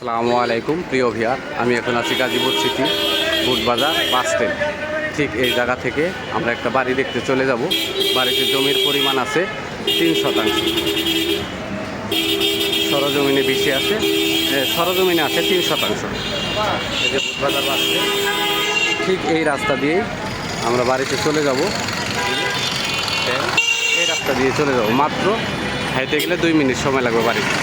আসসালামু আলাইকুম প্রিয় ভিয়ার, আমি এখন আছি গাজীপুর সিটি বুটবাজার বাস স্ট্যান্ড। ঠিক এই জায়গা থেকে আমরা একটা বাড়ি দেখতে চলে যাব। বাড়িতে জমির পরিমাণ আছে 3 শতাংশ, সরজমিনে বেশি আছে, সরজমিনে আছে 3 শতাংশ। এই যে বুটবাজার বাস স্ট্যান্ড, ঠিক এই রাস্তা দিয়ে আমরা বাড়িতে চলে যাব। এই রাস্তা দিয়ে চলে যাব, মাত্র হাইটে গেলে 2 মিনিট সময় লাগবে বাড়িতে।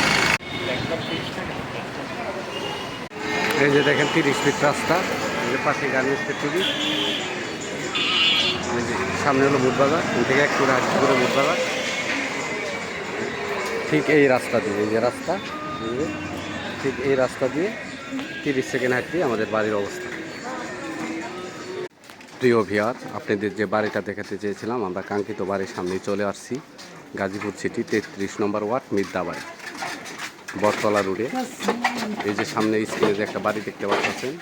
এই যে দেখেন 30 ফিট রাস্তা, এই যে পাশে গার্মেন্টস ফ্যাক্টরি, সামনে হলো বুটবাজার, এখান থেকে একটু হাঁটতে করে বুটবাজার। ঠিক এই রাস্তা দিয়ে, এই যে রাস্তা, ঠিক এই রাস্তা দিয়ে 30 সেকেন্ড হাঁটতে আমাদের বাড়ির অবস্থা। প্রিয় ভিউয়ার, আপনাদের যে বাড়িটা দেখাতে চেয়েছিলাম, আমরা কাঙ্ক্ষিত বাড়ির সামনেই চলে আসছি। গাজীপুর সিটি 33 নম্বর ওয়ার্ড মিদ্যাবাড়ি, বটতলা রোডে। এই যে সামনে স্ক্রিনে যে একটা বাড়ি দেখতে পাচ্ছেন,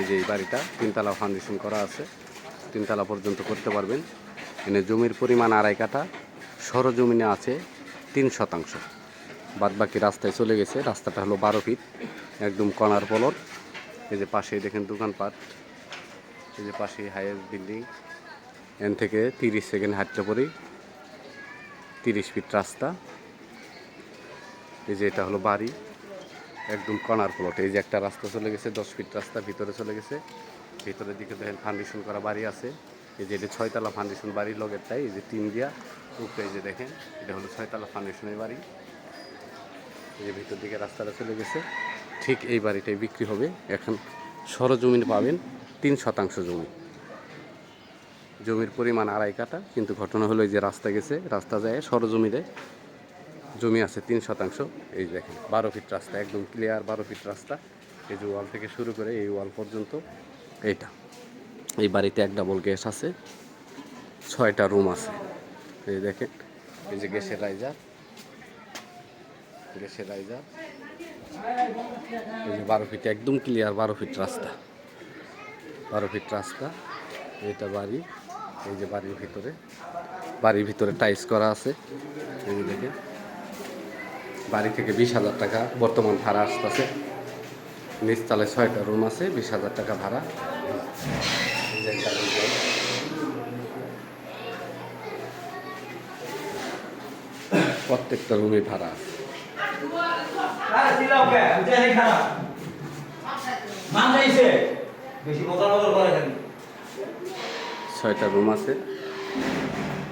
এই যে এই বাড়িটা 3তলা ফাউন্ডেশন করা আছে, 3তলা পর্যন্ত করতে পারবেন। এখানে জমির পরিমাণ 2.5 কাঠা, সরজমিনে আছে 3 শতাংশ। বাদ বাকি রাস্তায় চলে গেছে। রাস্তাটা হলো 12 ফিট, একদম কর্নার পলট। এই যে পাশেই দেখেন দোকানপাট, এই যে পাশেই হাইয়েস্ট বিল্ডিং। এখান থেকে 30 সেকেন্ড হাঁটতে পড়ি 30 ফিট রাস্তা। এই যে এটা হলো বাড়ি, একদম কর্নার প্লট। এই যে একটা রাস্তা চলে গেছে, 10 ফিট রাস্তা ভিতরে চলে গেছে। ভিতরের দিকে দেখেন ফাউন্ডেশন করা বাড়ি আছে। এই যে এটা 6তলা ফাউন্ডেশন বাড়ির লগেরটাই, এই যে টিন দিয়া উপরে। এই যে দেখেন এটা হলো 6তলা ফাউন্ডেশনের বাড়ি। এই যে ভিতর দিকে রাস্তাটা চলে গেছে। ঠিক এই বাড়িটাই বিক্রি হবে। এখন সরজমিন পাবেন 3 শতাংশ জমি। জমির পরিমাণ 2.5 কাঠা, কিন্তু ঘটনা হলো এই যে রাস্তা গেছে, রাস্তা যায় সরজমিনে জমি আছে 3 শতাংশ। এই দেখেন 12 ফিট রাস্তা, একদম ক্লিয়ার 12 ফিট রাস্তা। এই যে ওয়াল থেকে শুরু করে এই ওয়াল পর্যন্ত এইটা। এই বাড়িতে 1 ডাবল গ্যাস আছে, 6টা রুম আছে। এই দেখেন এই যে গ্যাসের রাইজার, গ্যাসের রাইজার। এই যে 12 ফিট, একদম ক্লিয়ার 12 ফিট রাস্তা, 12 ফিট রাস্তা। এটা বাড়ি। এই যে বাড়ির ভিতরে টাইলস করা আছে। এই যে দেখেন বাড়ি থেকে 20,000 টাকা বর্তমান ভাড়া আসতেছে। নিচতলায় 6টা রুম আছে, 20,000 টাকা ভাড়া। প্রত্যেকটা রুমে ভাড়া আছে। 6টা রুম আছে,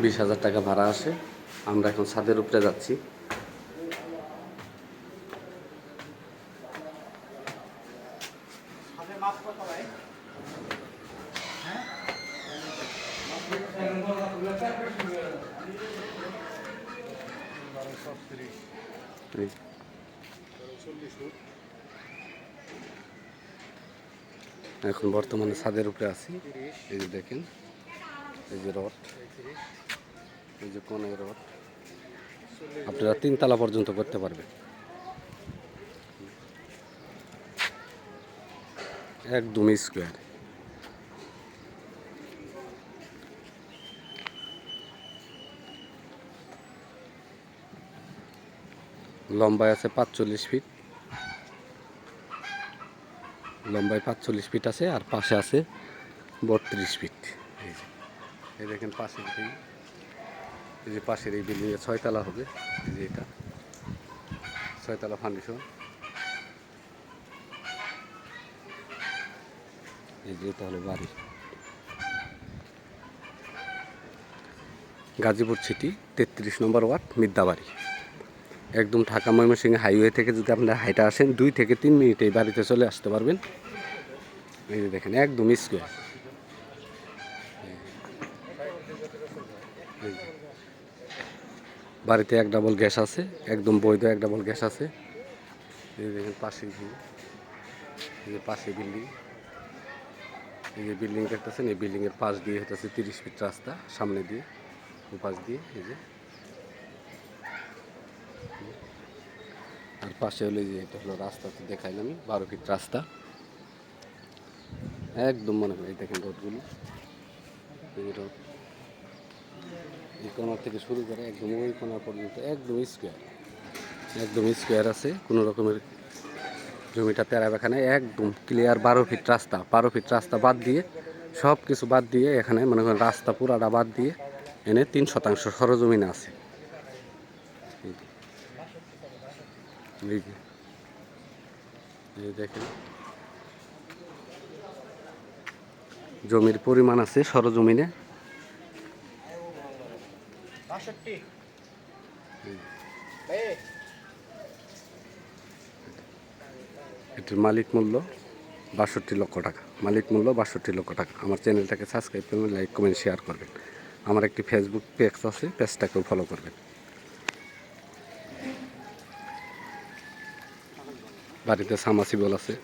20,000 টাকা ভাড়া আসে। আমরা এখন ছাদের উপরে যাচ্ছি। এখন বর্তমানে ছাদের উপরে আছি। এই যে দেখেন এই যে রড, এই যে কোন রড, আপনারা 3তলা পর্যন্ত করতে পারবেন। একদম স্কোয়ার। লম্বায় আছে 45 ফিট, লম্বায় 45 ফিট আছে, আর পাশে আছে 32 ফিট। এই দেখেন পাশের এই যে পাশের এই বিল্ডিংয়ে 6তলা হবে। এই যে এটা 6তলা ফাউন্ডেশন। এই যে এটা হলো বাড়ি। গাজীপুর সিটি 33 নম্বর ওয়ার্ড মিদ্যাবাড়ি, একদম ঢাকা ময়মনসিংহ হাইওয়ে থেকে যদি আপনারা হাইটা আসেন 2 থেকে 3 মিনিটে এই বাড়িতে চলে আসতে পারবেন। এই যে দেখেন একদম স্কোয়ার। বাড়িতে 1 ডাবল গ্যাস আছে, একদম বৈধ 1 ডাবল গ্যাস আছে। এই দেখেন পাশে ভিউ, এই যে পাশে বিল্ডিং। এই যে বিল্ডিং দেখতেছেন, এই বিল্ডিংয়ের পাশ দিয়ে হতেছে 30 ফিট রাস্তা, সামনে দিয়ে পাশ দিয়ে। এই যে আর পাশে হলো যে এটা হলো রাস্তা, তো দেখাইলাম আমি 12 ফিট রাস্তা। একদম মনে হয় এই দেখেন রোডগুলো, এই রোড এই কোনার থেকে শুরু করে একদম ওই কোনার পর্যন্ত একদম স্কোয়ার, একদম স্কোয়ার আছে। কোনো রকমের জমিটা তেরা এখানে একদম ক্লিয়ার 12 ফিট রাস্তা, 12 ফিট রাস্তা বাদ দিয়ে সব কিছু বাদ দিয়ে এখানে মনে করেন রাস্তা পুরাটা বাদ দিয়ে এনে 3 শতাংশ সরজমিনে আছে। এই দেখেন জমির পরিমাণ আছে সরজমিনে 62। এটির মালিক মূল্য 62 লক্ষ টাকা। মালিক মূল্য 62 লক্ষ টাকা। আমার চ্যানেলটাকে সাবস্ক্রাইব করবেন, লাইক কমেন্ট শেয়ার করবেন। আমার একটি ফেসবুক পেজ আছে, পেজটাকেও ফলো করবেন। বাড়িতে সামাসিবল আছে,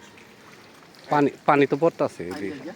পানি পানি তো পড়তেছে এদিকে।